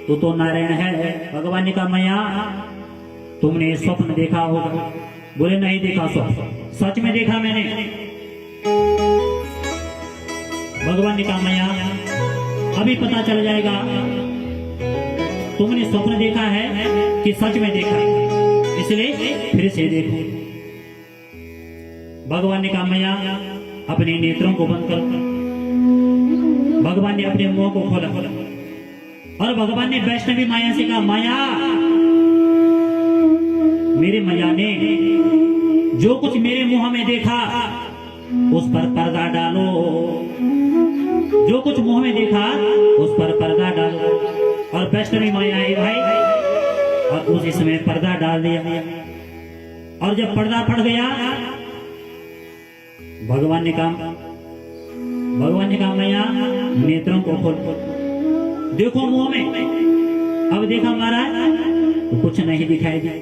तू तो नारायण है। भगवान ने कहा मैया तुमने स्वप्न देखा होगा। बोले नहीं देखा स्वप्न, सच में देखा मैंने। भगवान ने कहा मैया अभी पता चल जाएगा तुमने स्वप्न देखा है कि सच में देखा है, इसलिए फिर से देखो। भगवान ने कहा मैया अपने नेत्रों को बंद करो। भगवान ने अपने मुंह को खोला और भगवान ने वैष्णवी माया से कहा माया मेरे मैया ने जो कुछ मेरे मुंह में देखा उस पर पर्दा डालो। जो कुछ मुंह में देखा उस पर पर्दा डालो। और वैष्णवी माया आई भाई और उसी समय पर्दा डाल दिया। और जब पर्दा पड़ गया भगवान ने कहा मैया नेत्रों को खोल देखो मुंह में। अब देखा महाराज तो कुछ नहीं दिखाई दिया।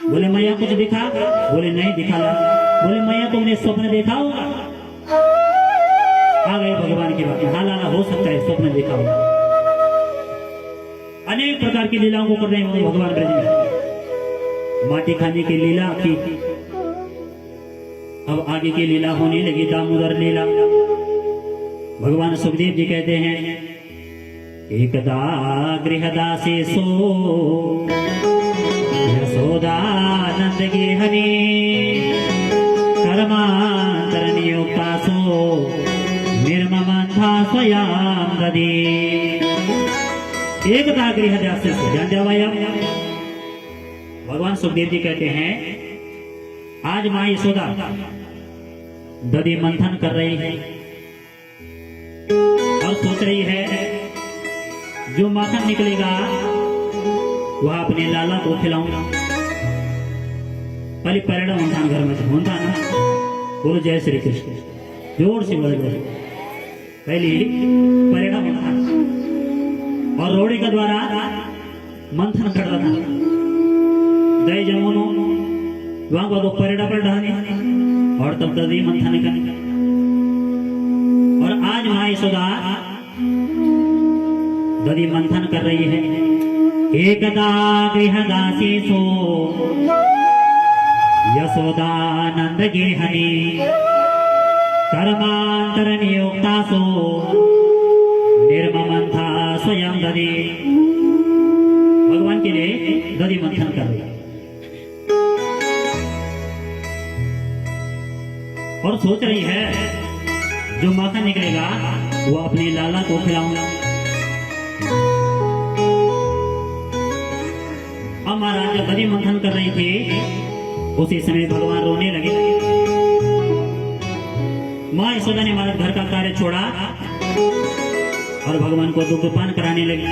बोले मैया कुछ दिखा? बोले नहीं दिखा। बोले मैया तुमने स्वप्न देखा होगा। आ गए भगवान की बात। हाँ लाला हो सकता है स्वप्न देखा होगा। अनेक प्रकार की लीलाओं को कर रहे होंगे भगवान ब्रज में। माटी खाने की लीला की। अब आगे की लीला होने लगी दामोदर लीला। भगवान सुखदेव जी कहते हैं एकदा गृहदासी सो यशोदानंद गेहनी कर्मांतर नियुक्ता सो निर्ममंथा स्वयं ददी। एकदा गृहदासी सो जान जावाया। भगवान सुखदेव जी कहते हैं आज माँ यशोदा दधी मंथन कर रही है और सोच रही है जो माखन निकलेगा वह अपने लाला को खिलाऊंगा। पहले परिणा मंथन घर में होता ना। बोलो जय श्री कृष्ण, जोर से बोलो जय। पहले परिणा मंथन और रोड़ी का द्वारा मंथन कर रहा था। दही जमुनो वहां को परिणा पर डालने और तब दधी मंथन करने। और आज माँ यशोदा दधी मंथन कर रही है। एकदा गृहदासी सो यशोदानंद गेहनी कर्मांतर नियुक्ता सो निर्ममंथा स्वयं दधी। भगवान के लिए दधी मंथन कर रही है और सोच रही है जो माखन निकलेगा वो अपने लाला को खिलाऊंगा। अब महाराज जब दधी मंथन कर रही थी उसी समय भगवान रोने लगे। माँ यशोदा ने महाराज घर का कार्य छोड़ा और भगवान को दुग्धपान कराने लगी।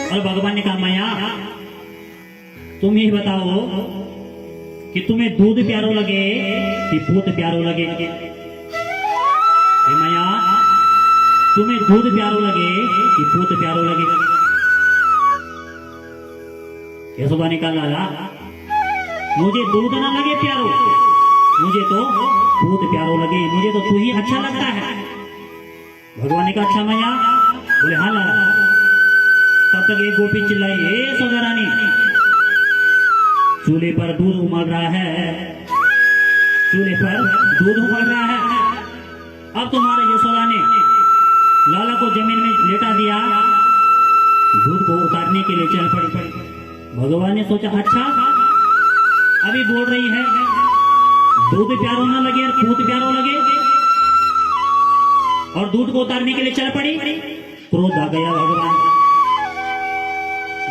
और भगवान ने कहा मैया तुम ही बताओ कि तुम्हें दूध प्यारो लगे कि पूत प्यारो लगे। मैया तुम्हें दूध प्यारो लगे कि पूत प्यारो लगे। यशोदा ने कहा लाला मुझे दूध ना लगे प्यारो, मुझे तो पूत प्यारो लगे। मुझे तो तू ही अच्छा लगता है। भगवान ने कहा अच्छा मैया। बोले हाँ लाला। तब तक एक गोपी चिल्लाई हे यशोदा रानी चूल्हे पर दूध उमड़ रहा है, चूल्हे पर दूध उमड़ रहा है। अब तुम्हारे यशोदा ने लाला को जमीन में लेटा दिया, दूध को उतारने के लिए चल पड़ी। भगवान ने सोचा अच्छा अभी बोल रही है दूध प्यारो ना लगे और पूत प्यारो लगे और दूध को उतारने के लिए चल पड़ी। क्रोध आ गया भगवान।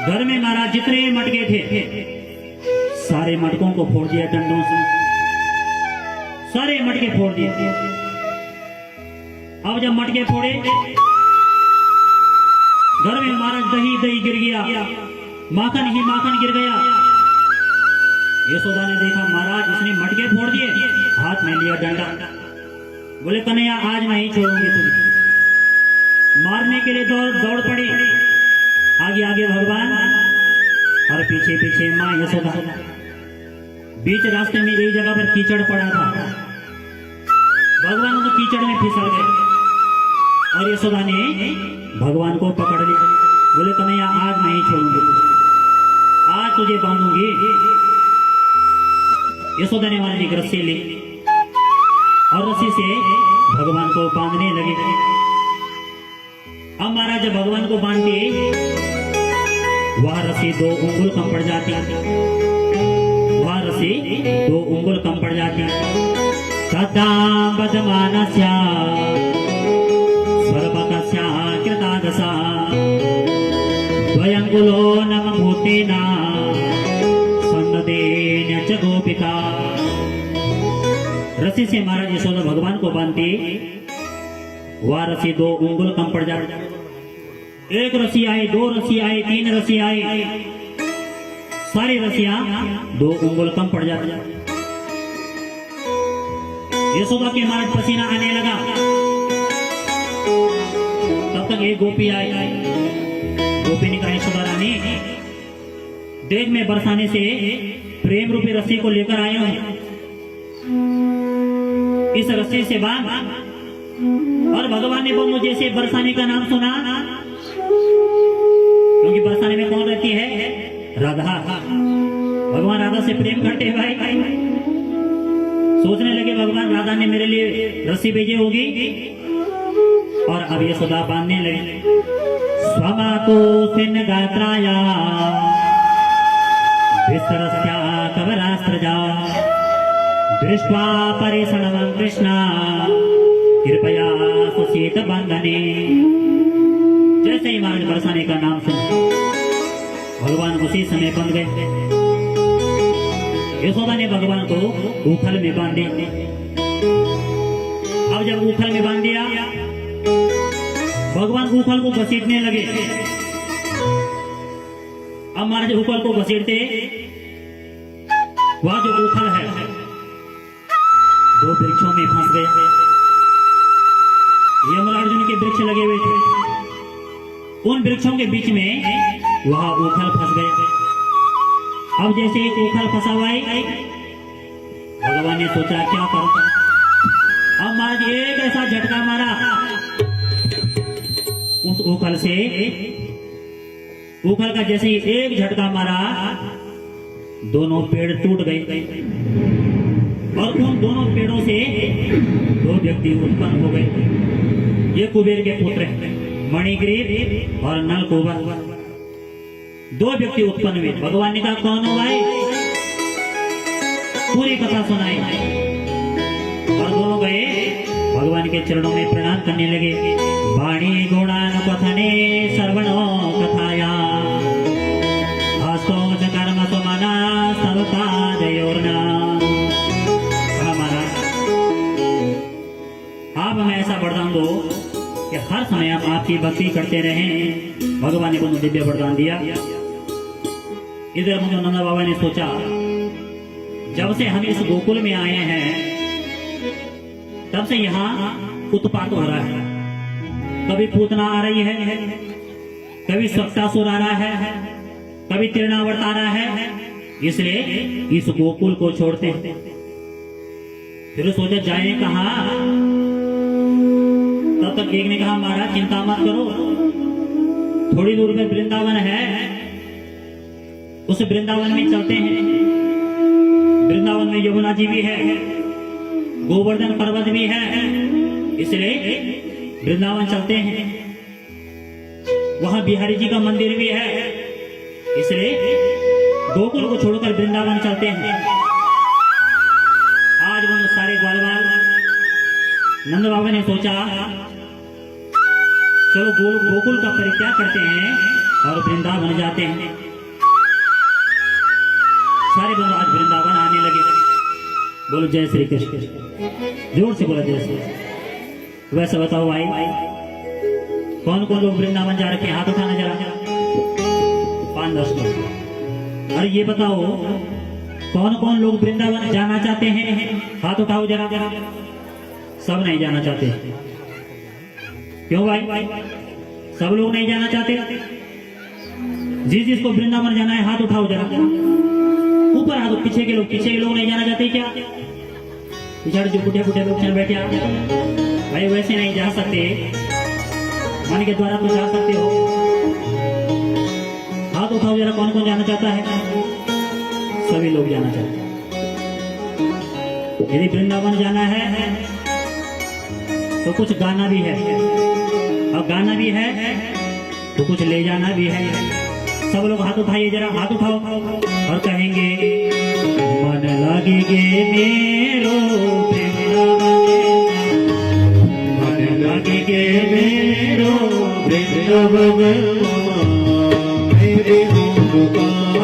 घर में महाराज जितने मटके थे सारे मटकों को फोड़ दिया डंडों से। सारे मटके फोड़ दिए। अब जब मटके फोड़े घर में महाराज दही गिर गया, माखन ही माखन गिर गया। यशोदा ने देखा महाराज इसने मटके फोड़ दिए, हाथ में लिया डंडा। बोले कन्हैया आज मैं ही छोड़ूंगी तुम्हें। मारने के लिए दौड़ पड़ी। आगे आगे भगवान और पीछे पीछे माँ यशोदा। बीच रास्ते में एक जगह पर कीचड़ पड़ा था। भगवान उस कीचड़ में फिसल गए। और यशोदा ने भगवान को पकड़ लिया। बोले कन्हैया आज नहीं छोड़ूंगी, आज तुझे बांधूंगी। यशोदा ने वहां एक रस्सी ली और रस्सी से भगवान को बांधने लगे। अब महाराज जब भगवान को बांधती वह रस्सी 2 उंगल कम पड़ जाती, वह रस्सी 2 उंगल कम पड़ जाती। तथा बदमानस्या स्वरपकस्या कृतादशा द्वयंगुलो नम भूतेना सन्नदेन च गोपिका। रस्सी से महाराज यशोदा भगवान को बांधती, वह रस्सी 2 उंगल कम पड़ जाती। 1 रस्सी आई, 2 रस्सी आई, 3 रस्सी आई, सारी रस्सियां 2 उंगल कम पड़ जाती। यशोदा के महाराज पसीना आने लगा। तब तक एक गोपी आई। गोपी ने कहा यशोदा रानी देख मैं बरसाने से प्रेम रूपी रस्सी को लेकर आया हूं, इस रस्सी से बांध। और भगवान ने मुझे से बरसाने का नाम सुना, क्योंकि बरसाने में कौन रहती है? राधा। भगवान राधा से प्रेम करते हैं भाई। सोचने लगे भगवान राधा ने मेरे लिए रस्सी भेजी होगी, और अब यशोदा बांधने लगे। स्वमातो सिन गात्राया विस्तरस्या कवरास्त्रजा दृष्ट्वा परिसणमं कृष्णा कृपया सुशीत बंधने। जैसे ही महाराज बरसाने का नाम सुना भगवान उसी समय बंध गए। यशोदा ने भगवान को ऊखल में बांध दिया। अब जब ऊखल में बांध दिया भगवान ऊखल को घसीटने लगे। अब महाराज ऊखल को घसीटते वह जो ऊखल है 2 वृक्षों में फंस गया। यमराज के वृक्ष लगे हुए थे, उन वृक्षों के बीच में वह ऊखल फंस गया। अब जैसे एक ऊखल फंसा हुआ है भगवान ने सोचा क्या करूं। अब महाराज एक ऐसा झटका मारा उस ऊखल से, ऊखल का जैसे ही एक झटका मारा दोनों पेड़ टूट गए और उन दोनों पेड़ों से 2 व्यक्ति उत्पन्न हो गए। ये कुबेर के पुत्र मणिग्रीव और नलकूबर, 2 व्यक्ति उत्पन्न हुए। भगवान ने कहा कौन हो भाई? पूरी कथा सुनाई और दोनों गए भगवान के चरणों में प्रणाम करने लगे। वाणी गुणान कथने सर्वणो कथाया हस्तो च कर्म सुमना सर्वता जयोर्ना। हमारा आप हमें ऐसा वरदान दो कि हर समय हम आपकी भक्ति करते रहें। भगवान ने मुझे दिव्य वरदान दिया। इधर मुझे नंदा बाबा ने सोचा जब से हम इस गोकुल में आए हैं तब से यहाँ उत्पात हो रहा है। कभी पूतना आ रही है, कभी सप्तासुर आ रहा है, कभी तिरणावर्त आ रहा है। इसलिए इस गोकुल को छोड़ते हैं। फिर सोचा जाए कहाँ। तब तक एक ने कहा महाराज चिंता मत करो, थोड़ी दूर में वृंदावन है, उस वृंदावन में चलते हैं। वृंदावन में यमुना जी भी है, गोवर्धन पर्वत भी है, इसलिए वृंदावन चलते हैं। वहां बिहारी जी का मंदिर भी है, इसलिए गोकुल को छोड़कर वृंदावन चलते हैं। आज वो सारे ग्वालवाल नंद बाबा ने सोचा चलो गोकुल का परित्याग करते हैं और वृंदावन जाते हैं। सारे बंधु आज वृंदावन आने लगे। बोलो जय श्री कृष्ण, जोर से बोलो जय श्री कृष्ण। वैसे बताओ भाई कौन कौन लोग वृंदावन जा रखे हैं? हाथ उठाना जरा, 5-10 लोग। अरे ये बताओ कौन कौन लोग वृंदावन जाना चाहते हैं? हाथ उठाओ जरा जरा। सब नहीं जाना चाहते। क्यों भाई? सब लोग नहीं जाना चाहते। जिसको वृंदावन जाना है हाथ उठाओ जरा। ऊपर हाथ, पीछे के लोग नहीं जाना चाहते क्या? पिछड़ जो बुढ़े लोग बैठे भाई वैसे नहीं जा सकते। मन के द्वारा तो जा सकते हो। हाथ उठाओ जरा, कौन कौन जाना चाहता है? सभी लोग जाना चाहते हैं। यदि वृंदावन जाना है तो कुछ गाना भी है, और गाना भी है तो कुछ ले जाना भी है। सब लोग हाथ उठाइए जरा, हाथ उठाओ और कहेंगे मन लगेगे मेरो मन लगेगे मेरो वृंदावन।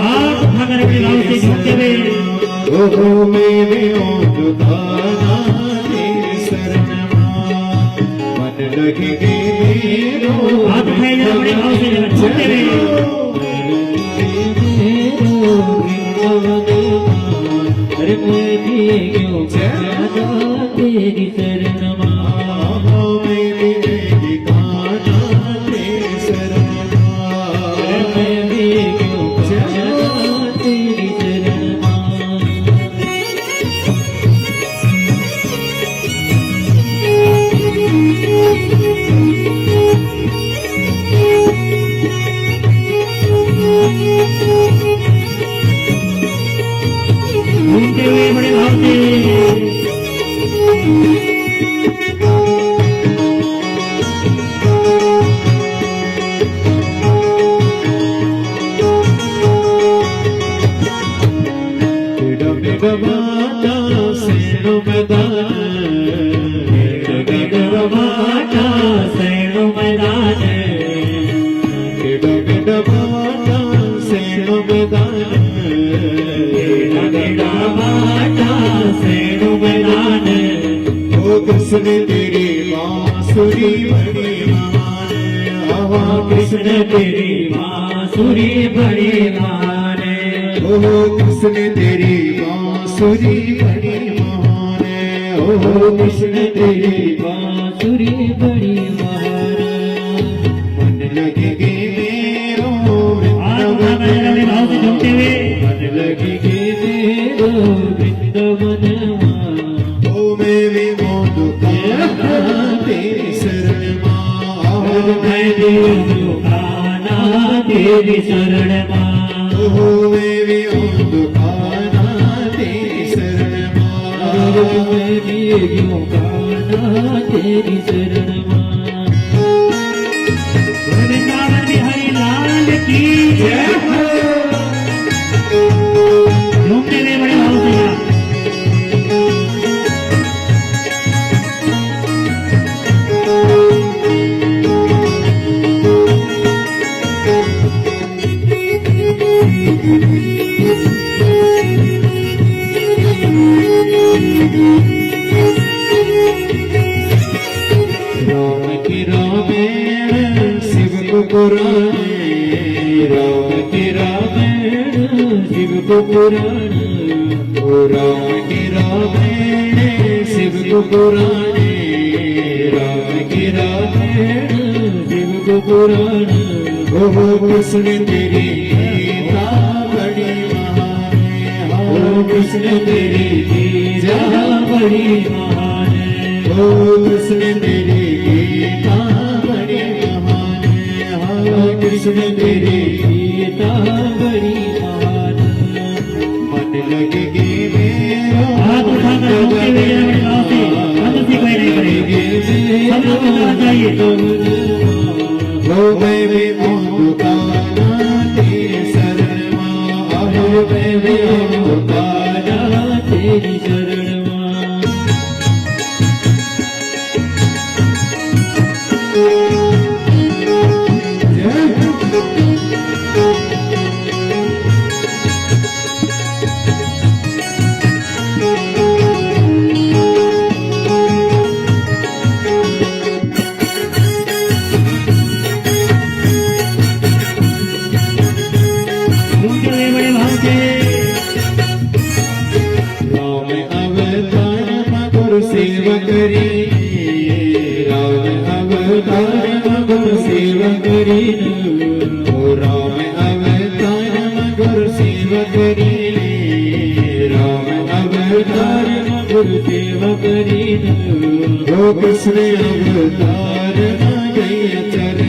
आप भगर के भाव से झुकते हुए मन लगेगे मेरो हाथ उठाइए जरा, बड़े भाव से जरा झुकते हुए। अरे मैं भी क्यों ज्यादा तेरी शरण मेरी गाना तेरी शरण मैं भी क्यों ज्यादा तेरी शरण घूमते हुए बड़े भाव से कृष्ण तेरी बांसुरी बड़ी मान हवा कृष्ण तेरी बांसुरी बड़ी माने। ओ कृष्ण तेरी बांसुरी बड़ी मान ओ कृष्ण तेरी बांसुरी बड़ी माने। मन लगेगे मेरो वृंदावन भाव से झुकते हुए मन लगेगे मेरो वृंदावन मेरी मोद तेरी शरण मैं दुकाना तेरी शरण मेरी दुकाना तेरी शरण दुकाना तेरी शरण। वृंदावन बिहारी लाल की जय हो। झूमते हुए बड़े भाव से राम की रामेण शिव को पुराणे राम की रामेण शिव को पुराणे ओ राम की रामेण शिव को पुराणे राम की रामेण शिव को पुराणे ओ कृष्ण तेरी गीता बड़ी महान ओ कृष्ण तेरी गीता बड़ी महान ओ कृष्ण तेरी गीता बड़ी महान कृष्ण तेरी गीता बड़ी महान मन लगेगी मेरो हाथ उठाकर झूमते हुए बड़े भाव से अंत से कोई नहीं करेंगे। सब लोग उठाना चाहिए। वो मैं भी दुकाना तेरी शरण मैं भी दुकाना तेरी शरण झूमते हुए बड़े भाव से राम अवतार मधुर सेवा करी राम अवतार मधुर सेवा करी ओ राम अवतार मधुर सेवा करी राम अवतार मधुर सेवा करी ओ कृष्ण अवतार गई चरण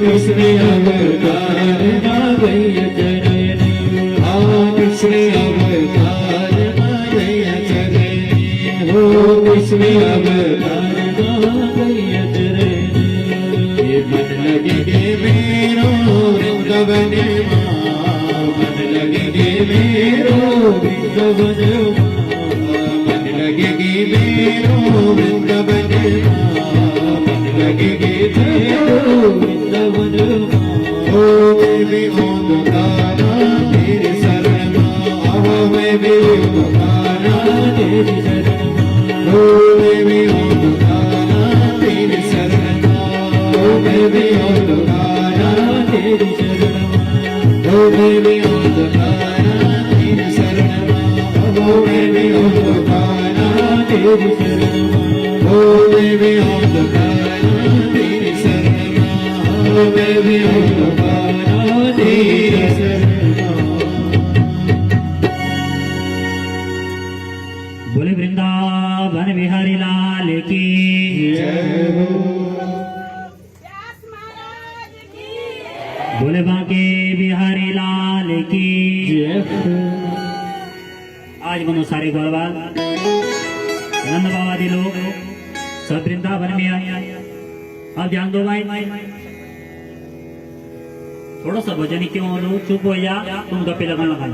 कृष्ण अवतार माधैया चरण कृष्ण अवतार माधैया चरण हो कृष्ण अवतार माधैया चरण ये मन लगे मेरो वृंदावन मन लगे मेरो वृंदावन मन लगे मेरो वृंदावन मन लगे मेरो वृंदावन ओ मैं भी ओंकारा तेरे शरण आओ मैं भी ओंकारा तेरे शरण ओ मैं भी ओंकारा तेरे शरण आओ मैं भी ओंकारा तेरे शरण ओ मैं भी ओंकारा तेरे शरण आओ मैं भी ओंकारा तेरे शरण ओ मैं भी ओंकारा तेरे शरण आओ मैं भी ओंकारा तेरे शरण। बोले वृंदावन बिहारी लाल की जय हो बोले बांके बिहारी लाल की जय हो आज मनो सारे गौरवाल नंद बाबा जी लोग सब वृंदावन में आए। अब ध्यान दो भाई, थोड़ा सा भजन क्यों लो, चुप हो जा, तुम गप्पे लगाने लगा,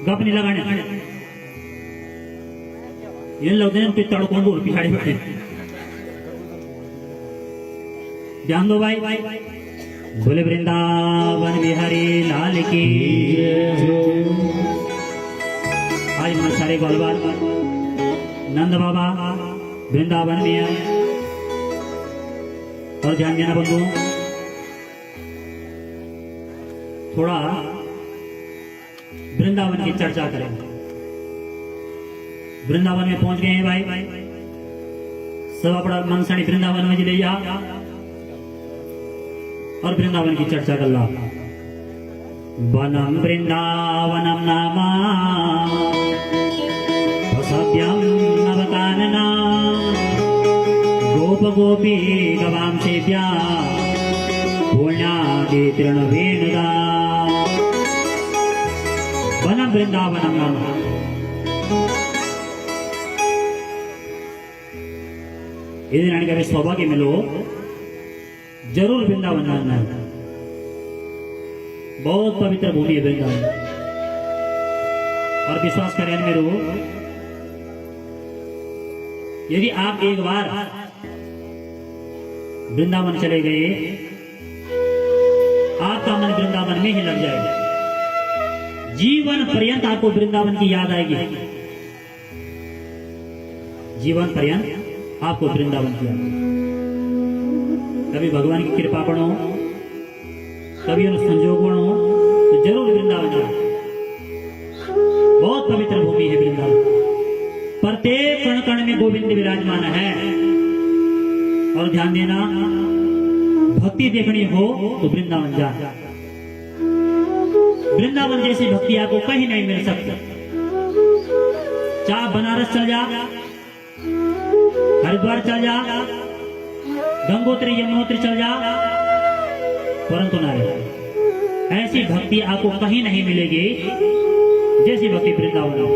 गप नहीं लगाने। ये लोग तड़कों दूर पिछाड़ी बैठे। ध्यान दो भाई, बोले वृंदावन बिहारी लाल की। आज मन सारे गौरवाल नंद बाबा वृंदावन में आए। और ध्यान देना बंधु, थोड़ा वृंदावन की चर्चा करें। वृंदावन में पहुंच गए हैं भाई, सब अपना मनसानी वृंदावन में ले जा और वृंदावन की चर्चा कर ला। वनम वृंदावनम नामा सभ्यम नवकानना गोप गोपी गवाम सेव्या पुण्यादि तृणवेणुदा। वनम वृंदावनम नामा, यदि रानी का सौभाग्य मिलो जरूर वृंदावन जाना है। बहुत पवित्र भूमि है वृंदावन। और विश्वास करें मेरे, यदि आप एक बार वृंदावन चले गए, आपका मन वृंदावन में ही लग जाएगा। जीवन पर्यंत आपको वृंदावन की याद आएगी। जीवन पर्यंत आपको वृंदावन की याद। कभी भगवान की कृपा पढ़ो, कभी उन संजोग पढ़ो, तो जरूर वृंदावन जाओ। बहुत पवित्र भूमि है वृंदावन। प्रत्येक कण कण में गोविंद विराजमान है। और ध्यान देना, भक्ति देखनी हो तो वृंदावन जा। वृंदावन जैसी भक्ति आपको कहीं नहीं मिल सकती। चाहे बनारस चल जा, हरिद्वार चल जा, गंगोत्री यमुनोत्री चल जा, परंतु नारे ऐसी भक्ति आपको कहीं नहीं मिलेगी जैसी भक्ति वृंदावन में।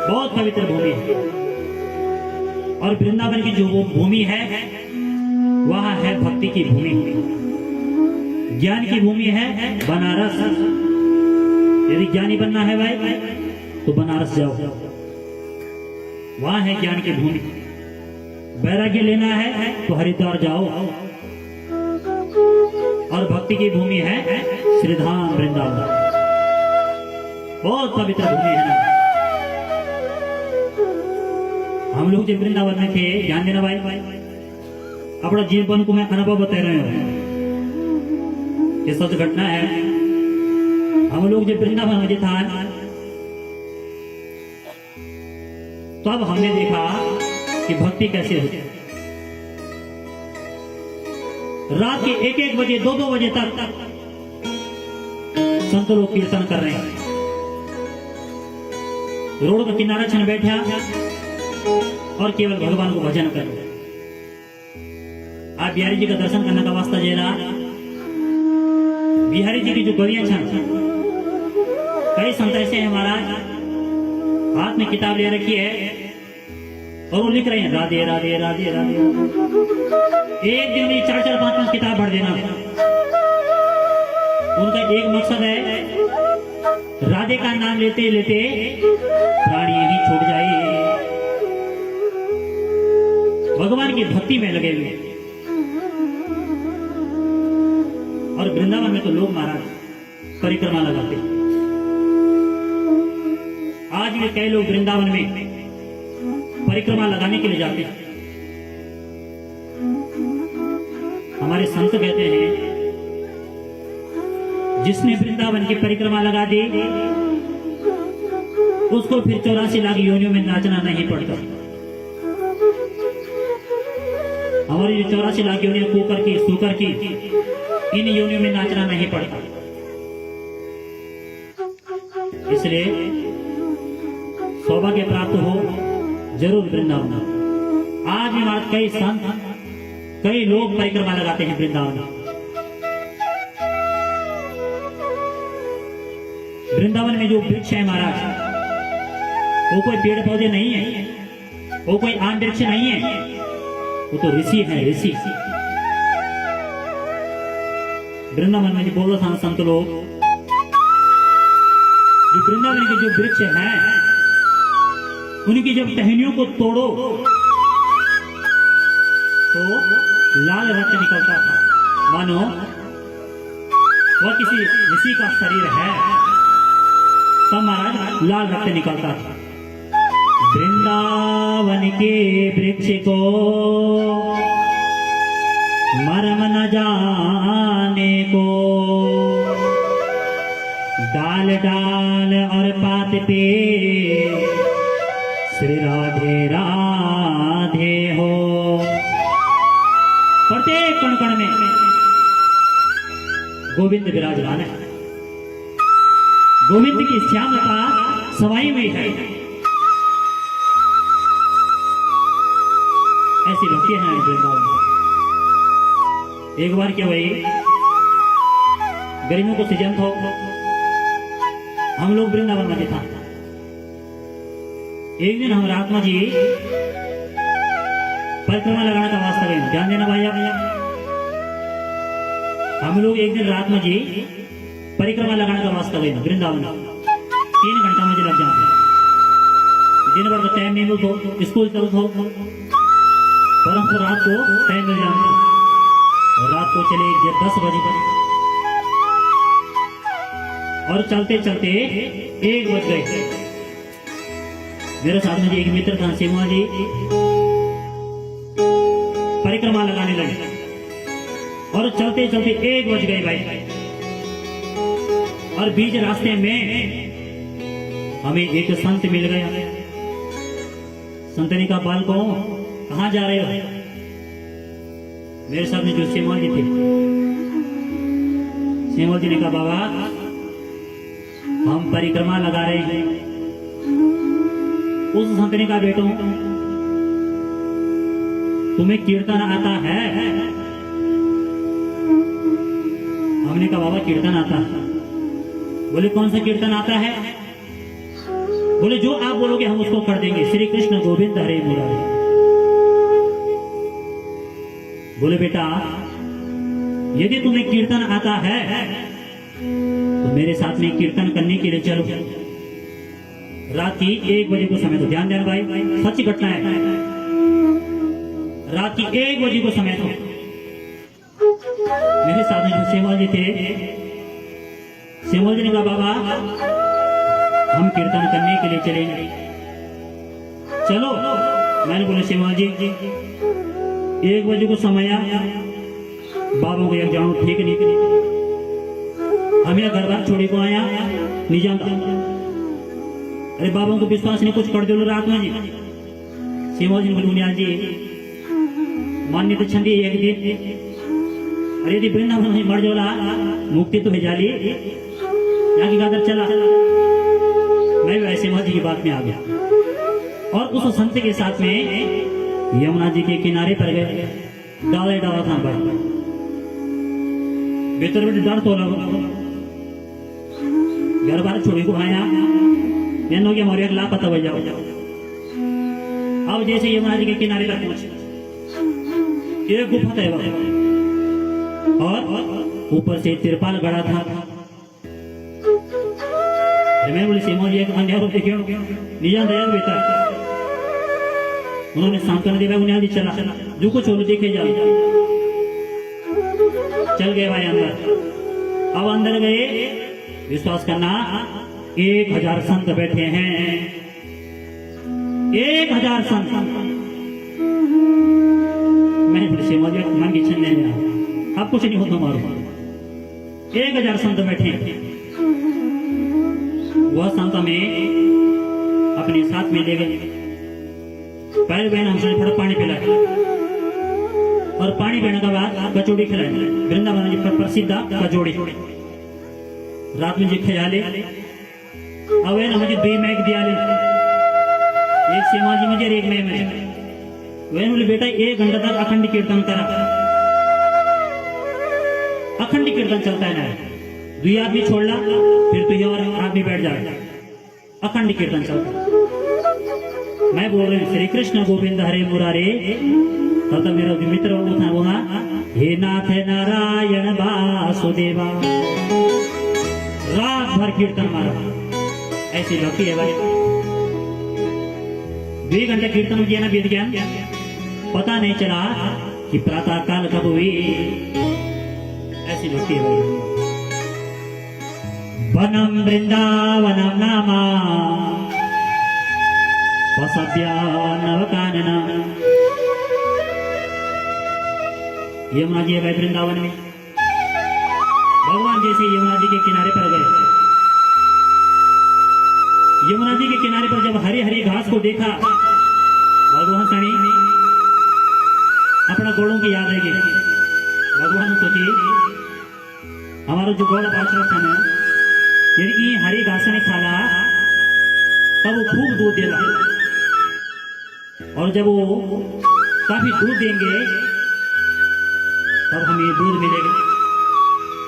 बहुत पवित्र भूमि है। और वृंदावन की जो वो भूमि है, वह है भक्ति की भूमि, ज्ञान की भूमि है बनारस। यदि ज्ञानी बनना है भाई तो बनारस जाओ, वहां है ज्ञान की भूमि। वैराग्य लेना है तो हरिद्वार जाओ। और भक्ति की भूमि है श्रीधाम वृंदावन। बहुत पवित्र भूमि है ना। हम लोग जब वृंदावन में थे, ध्यान देना भाई, अपना जीवन को मैं अनुभव बता रहे हूं, ये सच घटना है। हम लोग जब वृंदावन में था, तो अब हमने देखा कि भक्ति कैसे होती है। रात के 1-1 बजे 2-2 बजे तक संत लोग कीर्तन कर रहे हैं। रोड का किनारा छन बैठा और केवल भगवान को भजन कर रहे। आप बिहारी जी का दर्शन करने का वास्ता जेला बिहारी जी की जो गलियां छन कई संत ऐसे हैं महाराज, हाथ में किताब ले रखी है और वो लिख रहे हैं राधे राधे राधे राधे। एक दिन में 4-4 5-5 किताब पढ़ देना। उनका एक मकसद है राधे का नाम लेते लेते प्राणी यहीं छूट जाए, भगवान की भक्ति में लगे हुए। और वृंदावन में तो लोग महाराज परिक्रमा लगाते। आज भी कई लोग वृंदावन में परिक्रमा लगाने के लिए जाते हैं। हमारे संत कहते हैं जिसने वृंदावन की परिक्रमा लगा दी उसको फिर 84 लाख योनियों में नाचना नहीं पड़ता। हमारी जो 84 लाख योनियों कुकर की सुकर की इन योनियों में नाचना नहीं पड़ता। इसलिए सौभाग्य प्राप्त हो जरूर वृंदावन। आज भी हमारे कई संत कई लोग परिक्रमा लगाते हैं वृंदावन। वृंदावन में जो वृक्ष है महाराज वो कोई पेड़ पौधे नहीं है, वो कोई आम वृक्ष नहीं है, वो तो ऋषि है ऋषि। वृंदावन में जो बोलो था संत लोग, जो वृंदावन के जो वृक्ष हैं उनकी जब टहनियों को तोड़ो तो लाल रक्त निकलता था, मानो वह किसी ऋषि का शरीर है। तब महाराज लाल रक्त निकलता था। वृंदावन के वृक्ष को मर्म न जाने को, डाल डाल और पात पे श्री राधे राधे हो। प्रत्येक कण कण में गोविंद विराजमान है। गोविंद की श्यामलता समाई हुई है। ऐसी भक्ति है वृंदावन में। एक बार क्या हुई, गर्मियों को सीजन था, हम लोग वृंदावन में था। एक दिन हम रात में जी परिक्रमा लगाने का वास्ता गए। ध्यान देना भाई आप, हम लोग एक दिन रात में जी परिक्रमा लगाने का वास्ता गए वृंदावन। 3 घंटा मुझे लग जाते। दिन भर तो टाइम नहीं मिलता, स्कूल चलो तो परंतु रात को टाइम मिल जाता। और रात को चले 10 बजे और चलते चलते 1 बज गए। मेरे साथ में एक मित्र था सिमा जी, परिक्रमा लगाने लगे और चलते चलते 1 बज गए भाई। और बीच रास्ते में हमें एक संत मिल गया। संत ने कहा बाल को कहाँ जा रहे हो? मेरे साथ में जो सिमा जी थे, सिमा जी ने कहा बाबा हम परिक्रमा लगा रहे हैं। उस संत ने कहा बेटो तुम्हें कीर्तन आता है? हमने कहा बाबा कीर्तन आता है। बोले कौन सा कीर्तन आता है? बोले जो आप बोलोगे हम उसको कर देंगे। श्री कृष्ण गोविंद हरे मुरारी। बोले बेटा यदि तुम्हें कीर्तन आता है तो मेरे साथ में कीर्तन करने के लिए चलो। रात की 1 बजे को समय। तो ध्यान देना भाई, सच घटना है। रात की 1 बजे को समय था। मेरे साथ में जो सेवाल जी थे, सेवाल जी ने कहा बाबा हम कीर्तन करने के लिए चलेंगे, चलो। मैंने बोला सेवाल जी 1 बजे को समय आया, बाबा को एग्जाम ठीक नहीं, हम यहाँ घर बार छोड़ी को आया नहीं जानता। अरे बाबा को विश्वास नहीं, कुछ कर दो रात में जी। सेवा जी बोले जी मान्य तो छंदी एक दिन। अरे यदि वृंदावन में मर जोला मुक्ति तो है जाली, यहाँ की गादर चला। मैं भी सेवा जी की बात में आ गया और उस संत के साथ में यमुना जी के किनारे पर गए। डाले डाला था पर भीतर भी डर तो लगा घर बार छोड़ी को आया नैनो के मोरिया लापता हो जाओ। अब जैसे यमुना जी के किनारे पर पहुंचे एक गुफा था और ऊपर से तिरपाल गड़ा था। मैं बोले सीमा जी एक अन्य रूप देखियो निजान दया बेटा उन्होंने सांत्वना दिया उन्हें आदि चला जो कुछ हो देखे जाओ। चल गए भाई अंदर। अब अंदर गए विश्वास करना 1000 संत बैठे हैं 1000 संत। मैंने बोले सीमा जी मन की छन नहीं अब कुछ नहीं होता मारो 1000 संत बैठे हैं। वह संत में अपने साथ में ले गए पहले बहन हमसे थोड़ा पानी पिलाए और पानी पीने के बाद कचौड़ी खिलाए। वृंदावन जी पर प्रसिद्ध कचौड़ी रात में जी खयाले अब है ना मुझे 2 मैग दिया ले एक सीमा जी मुझे एक मैं वह बोले बेटा 1 घंटा तक अखंड कीर्तन करा। अखंड कीर्तन चलता है ना 2 आदमी छोड़ ला फिर तो ये और आदमी बैठ जाए अखंड कीर्तन चलता। मैं बोल रही श्री कृष्ण गोविंद हरे मुरारे तब तक मेरा मित्र था बोला हे नाथ नारायण वासुदेवा। रात भर कीर्तन मारा ऐसी भक्ति है भाई। 2 घंटे कीर्तन किया ना बीत गया पता नहीं चला कि प्रातः काल कब हुई। ऐसी भक्ति है भाई। वनम वृंदावनम नामा नवकानना। यमुना जी है वृंदावन में। भगवान जैसे यमुना जी के किनारे पर गए यमुना जी के किनारे पर जब हरी हरी घास को देखा भगवान सणी अपना गोड़ों की याद आएगी। भगवान ने सोची हमारा जो गोड़ पाचन है यदि हरी घास ने खाला तब वो खूब दूध देगा और जब वो काफी दूध देंगे तब हमें दूध मिलेगा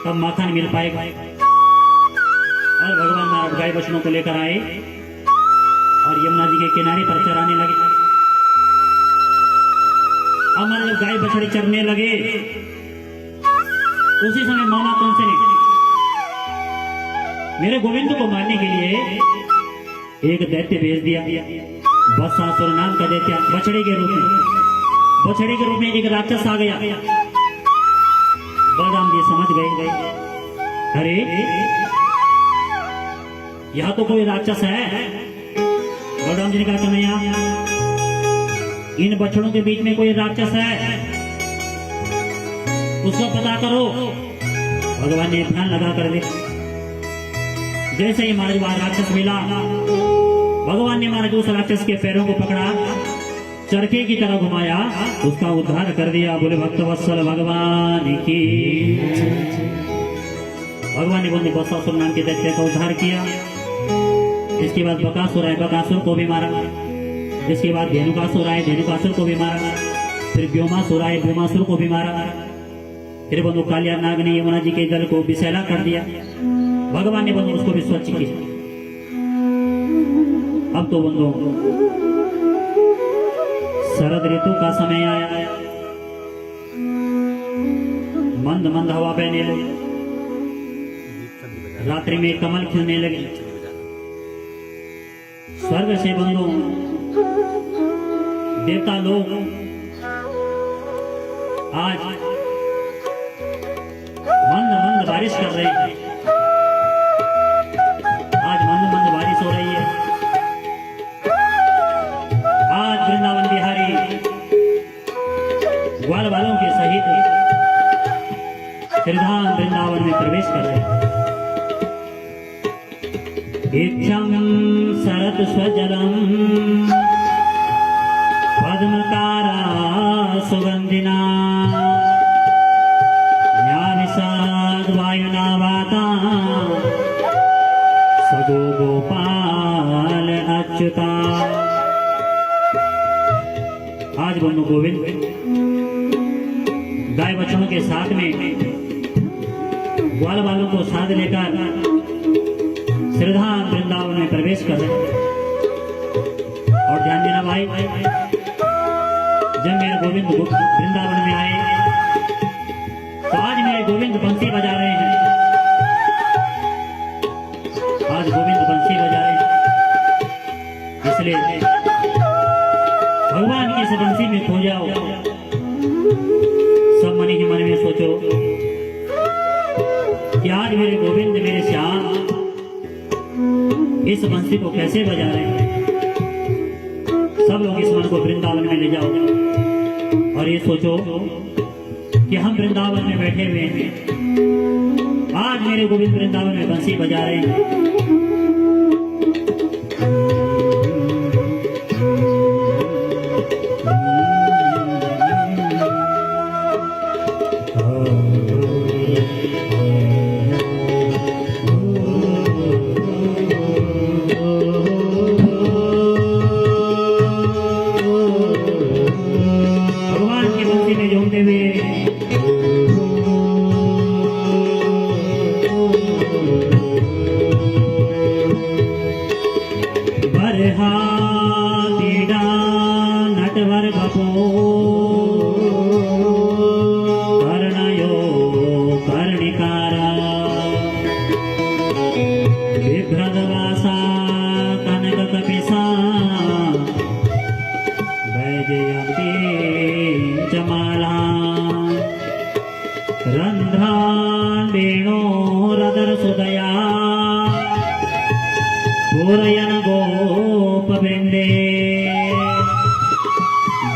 तब माखन मिल पाएगा। और भगवान महाराज गाय बछड़ों को लेकर आए और यमुना जी के किनारे पर चराने लगे। हमारे जब गाय बछड़े चरने लगे उसी समय मामा कंस ने मेरे गोविंद को मारने के लिए एक दैत्य भेज दिया। बत्सासुर नाम का दैत्य बछड़े के रूप में एक राक्षस आ गया। बलराम जी समझ गए अरे यह तो कोई राक्षस है। बलराम जी ने कहा कन्हैया इन बछड़ों के बीच में कोई राक्षस है उसको पता करो। भगवान ने ध्यान लगा कर दे जैसे ही महाराज वहां राक्षस मिला भगवान ने महाराज उस राक्षस के पैरों को पकड़ा चरखे की तरह घुमाया उसका उद्धार कर दिया। बोले भक्तवत्सल भगवान की। भगवान ने बोले बत्सासुर नाम के दैत्य का उद्धार किया। इसके बाद बकासुर आए बकासुर को भी मारा। इसके बाद धेनुकासुर आए धेनुकासुर को भी मारा। फिर व्योमासुर आए व्योमासुर को भी मारा। फिर बंधु कालिया नाग ने यमुना जी के दल को विषैला कर दिया। भगवान ने बंधु उसको भी स्वच्छ किया। अब तो बंधु शरद ऋतु का समय आया। मंद मंद हवा बहने लगी। रात्रि में कमल खिलने लगे। स्वर्ग से बंधु देवता लोग आज मंद मंद बारिश कर रहे हैं। आज मंद मंद बारिश हो रही है। आज वृंदावन बिहारी ग्वाल वालों के सहित श्रीधाम वृंदावन में प्रवेश कर रहे हैं। इत्थं सरत स्वजलम पद्मकारा सुगंधिना ज्ञानिषाद वायुना वाता सगो गोपाल अच्युता। आज बंधु गोविंद साथ में ग्वाल वालों को साथ लेकर श्रीधाम वृंदावन में प्रवेश कर रहे हैं। और ध्यान देना भाई, जब मेरे गोविंद वृंदावन में आए तो आज मेरे गोविंद बंसी बजा रहे हैं। आज गोविंद बंसी बजा रहे हैं, इसलिए भगवान की इस बंसी में खो जाओ। सब मन ही मन में सोचो कि आज मेरे गोविंद मेरे श्याम इस बंसी को कैसे बजा रहे हैं। सब लोग इस मन को वृंदावन में ले जाओ और ये सोचो कि हम वृंदावन में बैठे हुए हैं, आज मेरे गोविंद वृंदावन में बंसी बजा रहे हैं। रंध्रान वेणो रदर सुदया पूरयन गोप वृंदे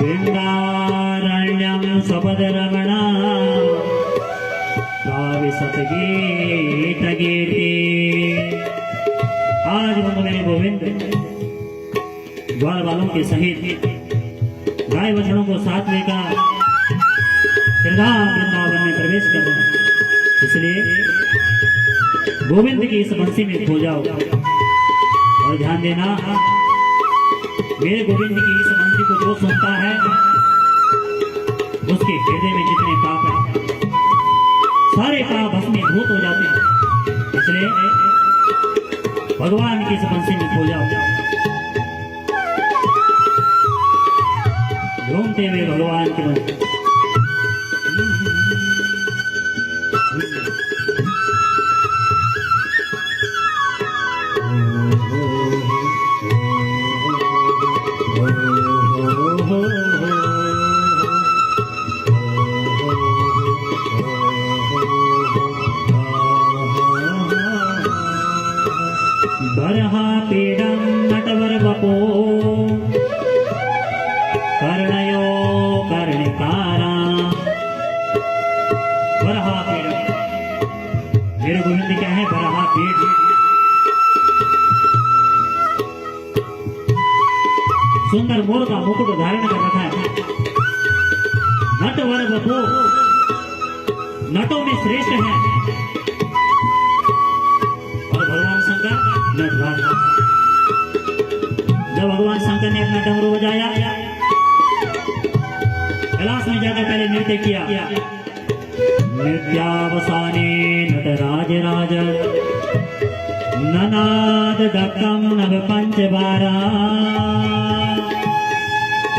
वृंदारण्यम स्वपद रमणा भाविसत गीत कीर्ति। आज हम मेरे गोविंद ग्वाल वालों के सहित गाय बछड़ों को साथ लेकर श्रीधाम वृंदावन में प्रवेश कर रहे हैं, इसलिए गोविंद की इस बंसी में खो जाओ। और ध्यान देना, मेरे गोविंद की इस बंसी को जो सुनता है उसके हृदय में जितने पाप हैं सारे पाप भस्मीभूत हो जाते हैं। इसलिए भगवान की इस बंसी में खो जाओ। घूमते हुए भगवान की बंसी बरहा पीडम नटवर बपो कर्णयो कर्णिकारा। बरहा पीडम, मेरे गोविंद क्या है? बरहा पीड। सुंदर मोर का मुकुट धारण कर रखा है। नटवर बपो, नटों में श्रेष्ठ है। और भगवान शंकर नटराज। जब भगवान शंकर ने अपना डमरू बजाया, कैलाश में जाकर पहले नृत्य किया। नृत्यावसाने नटराज राज ननाद दक्कम नभ पंचबारा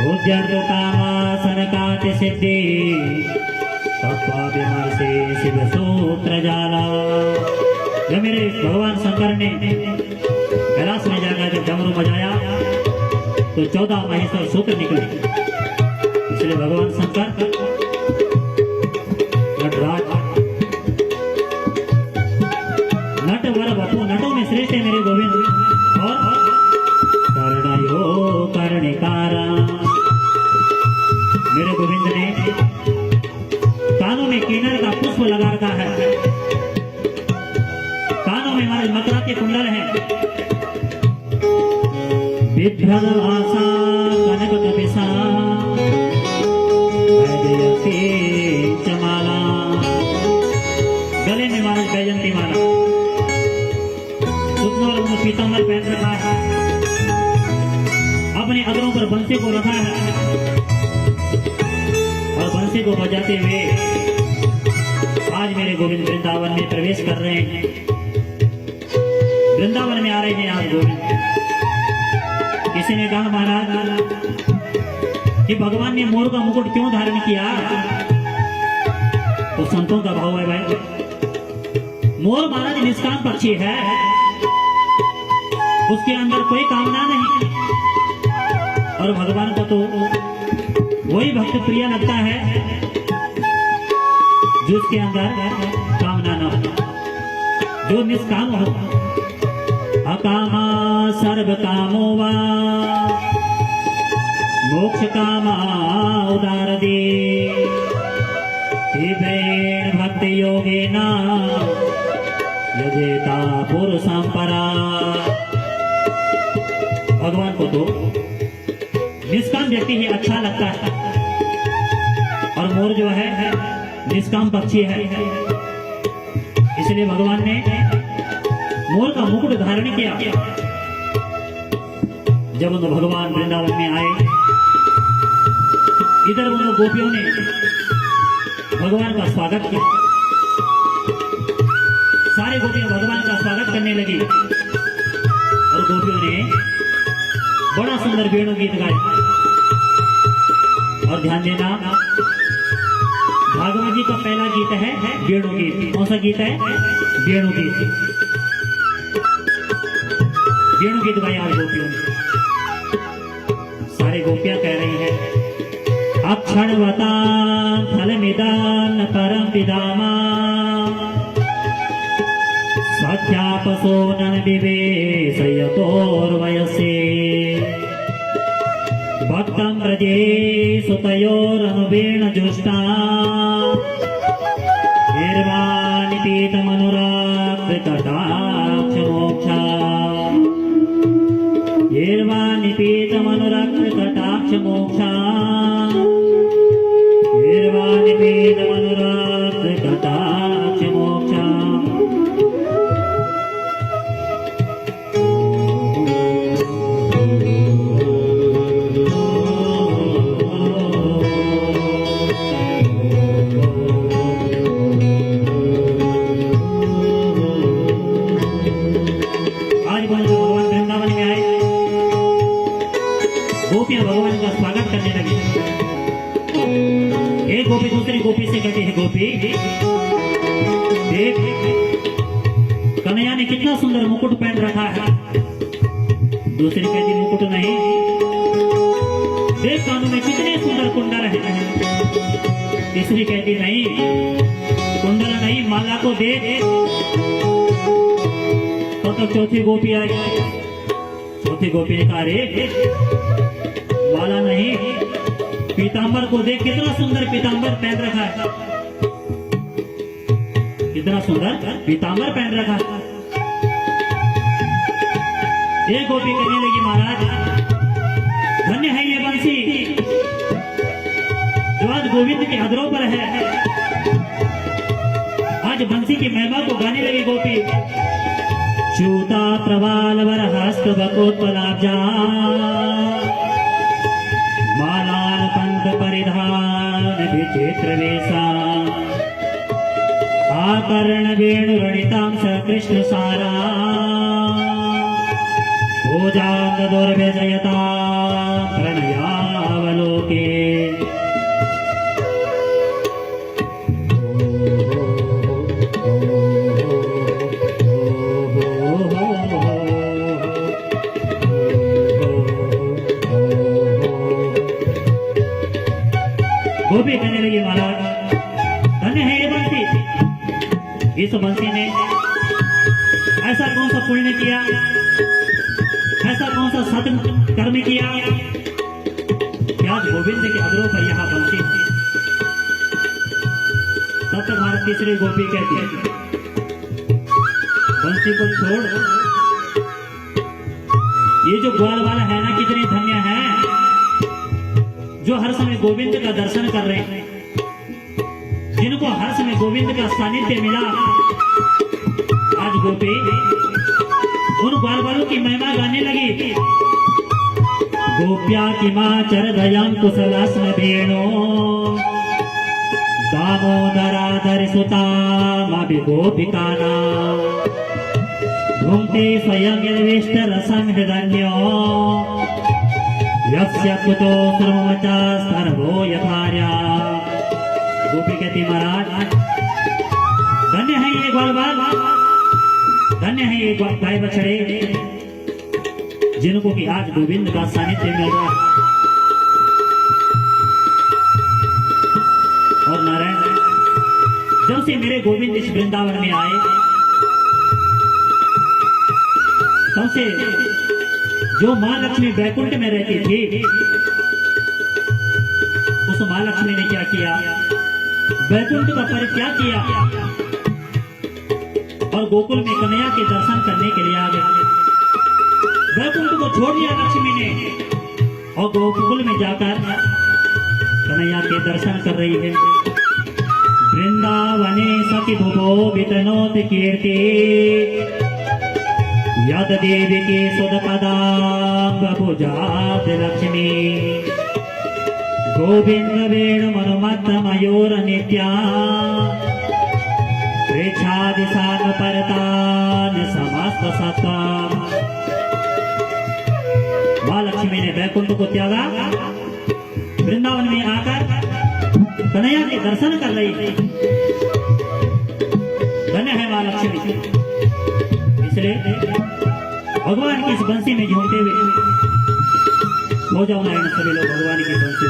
उज्जर्दो कामासन काति सिद्धि तत्वा विमर्शे शिव सूत्र जाला। जब मेरे भगवान शंकर ने कैलाश में जाकर जब डमरू बजाया तो 14 महेश्वर सूत्र निकले। इसलिए भगवान शंकर नटराज, नट वर बपू, नटों में श्रेष्ठ है मेरे गोविंद। और कर्णयो कर्णिकारा, मेरे गोविंद ने कानों में किन्नर का पुष्प लगा रखा है। कानों में हमारे मकरा के कुंडल हैं। विभ्रद आशा कनक कपिसा चमाला, गले में महाराज बैजंती माला, पीताम्बर पहन रखा है। अपने अग्रों पर बंसी को रखा है और बंसी को बजाते हुए आज मेरे गोविंद वृंदावन में प्रवेश कर रहे हैं, वृंदावन में आ रहे हैं आज गोविंद। किसी ने कहा महाराज कि भगवान ने मोर का मुकुट क्यों धारण किया? तो संतों का भाव है भाई, मोर महाराज निष्काम पक्षी है, उसके अंदर कोई कामना नहीं, और भगवान को तो वही भक्त प्रिय लगता है जिसके अंदर कामना न हो, जो निष्काम हो। अकामा सर्व कामो वा मोक्ष कामा उदार दे तीव्रेण भक्ति योगेना यजेता पुरुषं परा। भगवान को तो निष्काम व्यक्ति ही अच्छा लगता है, और मोर जो है निष्काम पक्षी है, इसलिए भगवान ने मोर का मुकुट धारण किया। जब उन भगवान वृंदावन में आए, इधर उन गोपियों ने भगवान का स्वागत किया, सारे गोपियां भगवान का स्वागत करने लगी, और गोपियों ने बड़ा सुंदर वेणु गीत गाया। और ध्यान देना, भागवत जी का पहला गीत है वेणु गीत। कौन सा गीत है? वेणु गीत। वेणु गीत गाया आज गोपियों ने। सारे गोपियां कह रही हैं, अक्षणवतां फलमिदां परं विदामा सख्यापसो नन विवेशयतोर्वयसे भक्तं व्रजे सुतयोरनुवेण जुष्टा निर्वाणिपीतमनुरागकटाक्षमोक्षा निर्वाणिपीतमनुरागकटाक्षमोक्षा निर्वाणिपीतमनुरागकटाक्षमोक्षा। गोपियां भगवान का स्वागत करने लगी। एक गोपी दूसरी गोपी से कहती है, गोपी देख कन्हैया ने कितना सुंदर मुकुट पहन रखा है। दूसरी कहती, मुकुट नहीं, देख कानों में कितने सुंदर कुंडल है। तीसरी कहती, नहीं कुंडल नहीं, माला को देख। तो चौथी गोपी आई, चौथी गोपी ने कहा, रे माला नहीं, पीतांबर को देख, कितना सुंदर पीतांबर पहन रखा है, कितना सुंदर पीतांबर पहन रखा है। एक गोपी कहने लगी, महाराज धन्य है ये बंसी जो आज गोविंद के अधरों पर है। आज बंसी की महिमा को गाने लगी गोपी। च्यूता प्रवाल वर हस्त बकोत्पलाब्जा मालाल पंथ परिधान विचित्र वेशा आकर्ण वेणु रणितां स कृष्ण सारा भोजांग दुर्विजयता प्रणयावलोके। गोपी कहने लगी, महाराज धन्य है ये बंसी। इस बंसी ने ऐसा कौन सा पुण्य किया, ऐसा कौन सा सत कर्म किया कि आज गोविंद के अधरों पर यहाँ बंसी है। तब तक हमारी तीसरी गोपी कहती है, बंसी को छोड़, ये जो ग्वाल वाला है ना, कितने धन्य है जो हर समय गोविंद का दर्शन कर रहे हैं, जिनको हर समय गोविंद का सानिध्य मिला। आज गोपी उन ग्वाल वालों की महिमा गाने लगी। गोप्या किमाचर दयां कुशलास्म वेणो दामोदराधर सुतामपि गोपिकाना भुङ्क्ते स्वयं यद्विष्ट रसं हृदन्यो यस्य कुतो श्रमवचा सर्वो यथार्या। गोपी कहती महाराज धन्य है ये ग्वाल बाल, धन्य है ये गाय बछड़े जिनको कि आज गोविंद का सानिध्य मिल रहा है। और नारायण जब से मेरे गोविंद इस वृंदावन में आए तब से जो मां लक्ष्मी बैकुंठ में रहती थी उस मां लक्ष्मी ने क्या किया, बैकुंठ का परित्याग किया और गोकुल में कन्हैया के दर्शन करने के लिए आ गए। बैकुंठ को छोड़ दिया लक्ष्मी ने और गोकुल में जाकर कन्हैया के दर्शन कर रही है। वृंदावने सखी भुवो वितनोत कीर्ति यद देवी के सुध पदाम्ब भुजात लक्ष्मी गोविंद वेणु मनुमत्त मयूर नित्या प्रेक्षादिशान परतान समस्त सत्ता। मां लक्ष्मी ने बैकुंठ को त्यागा, वृंदावन में आकर कन्हैया के दर्शन कर रही थी। धन्य है मां लक्ष्मी। इसलिए भगवान की इस बंसी में झूमते हुए हो जाओ नारायण सभी लोग। भगवान की बंसी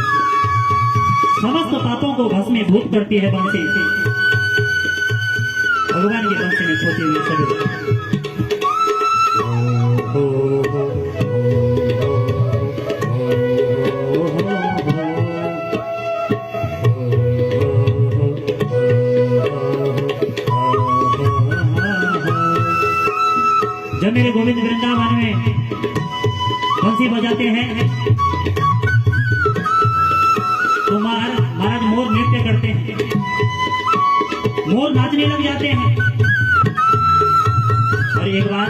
समस्त पापों को भस्मीभूत करती है बंसी, भगवान की बंसी में खोते हुए सभी जब मेरे गोविंद वृंदावन में बंसी बजाते हैं तो महाराज मोर नृत्य करते हैं, मोर नाचने लग जाते हैं। और एक बार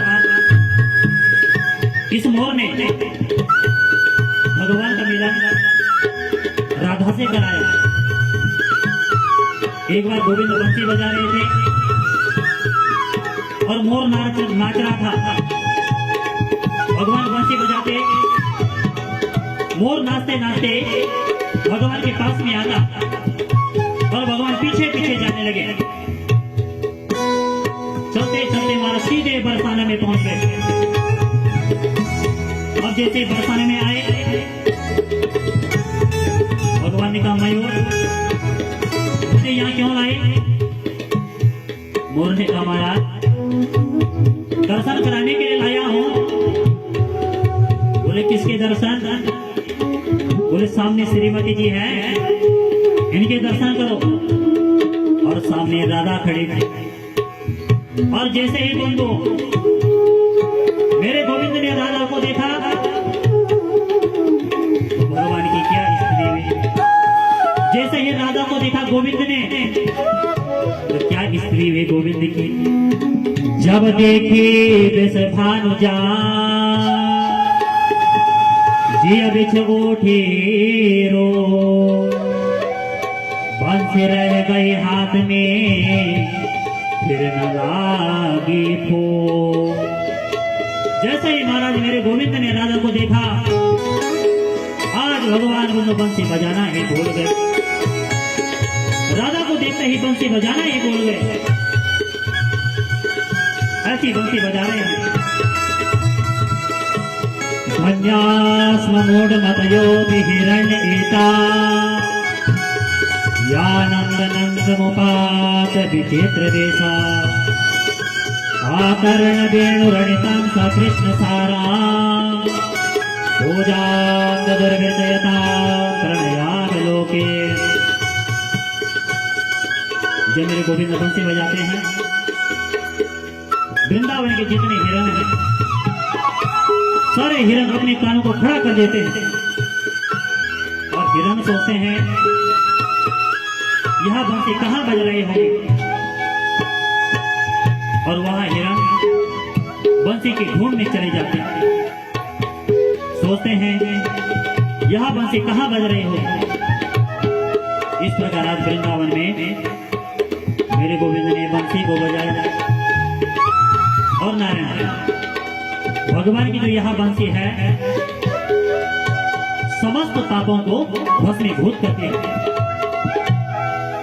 इस मोर ने भगवान का मिलन राधा से कराया। एक बार गोविंद बंसी बजा रहे थे और मोर नाच रहा था। भगवान बंसी बजाते, मोर नाचते नाचते भगवान के पास में आया और भगवान पीछे पीछे जाने लगे। चलते चलते मारा सीधे बरसाने में पहुंच गए। अब जैसे बरसाने में आए भगवान ने कहा मयूर मुझे यहाँ क्यों लाए? मोर ने कहा महाराज दर्शन कराने के लिए लाया हूं। बोले किसके दर्शन? बोले सामने श्रीमती जी है, इनके दर्शन करो। और सामने राधा खड़ी थी। और जैसे ही बंधु मेरे गोविंद ने राधा को देखा तो भगवान की क्या स्त्री हुई। जैसे ही राधा को देखा गोविंद ने तो क्या स्त्री हुई गोविंद की। जब देखी विष भानुजा जिया बिछ उठी रो, बंसी रह गई हाथ में फिर न लागी फो। जैसे ही महाराज मेरे गोविंद ने राधा को देखा आज भगवान उनको बंसी बजाना ही भूल गए। राधा को देखते ही बंसी बजाना ही भूल गए। ऐसी बंसी बजा रहे हैं। धन्यास्म मूढ़मतयो हिरण्येता यानन्दनन्दमुपात विचित्र वेशा आकर्ण वेणुरणितं सकृष्ण सारा पूजां दुर्विजयता प्रणयावलोके। जब मेरे गोविंद बंसी बजाते हैं वृंदावन के जितने हिरण हैं सारे हिरण अपने कानों को खड़ा कर देते हैं और हिरण सोचते हैं यह बंसी कहां बज रहे होंगे। और वहां हिरण बंसी की ढूंढ में चले जाते हैं। सोचते हैं यह बंसी कहां बज रहे होंगे। इस प्रकार आज वृंदावन में मेरे गोविंद ने बंसी को बजाया। और नारायण भगवान की जो यह बंसी है समस्त पापों को भस्मीभूत करती है।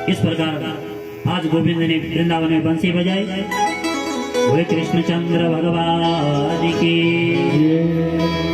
इस प्रकार आज गोविंद ने वृंदावन में बंसी बजाई। वे कृष्णचंद्र भगवान की जय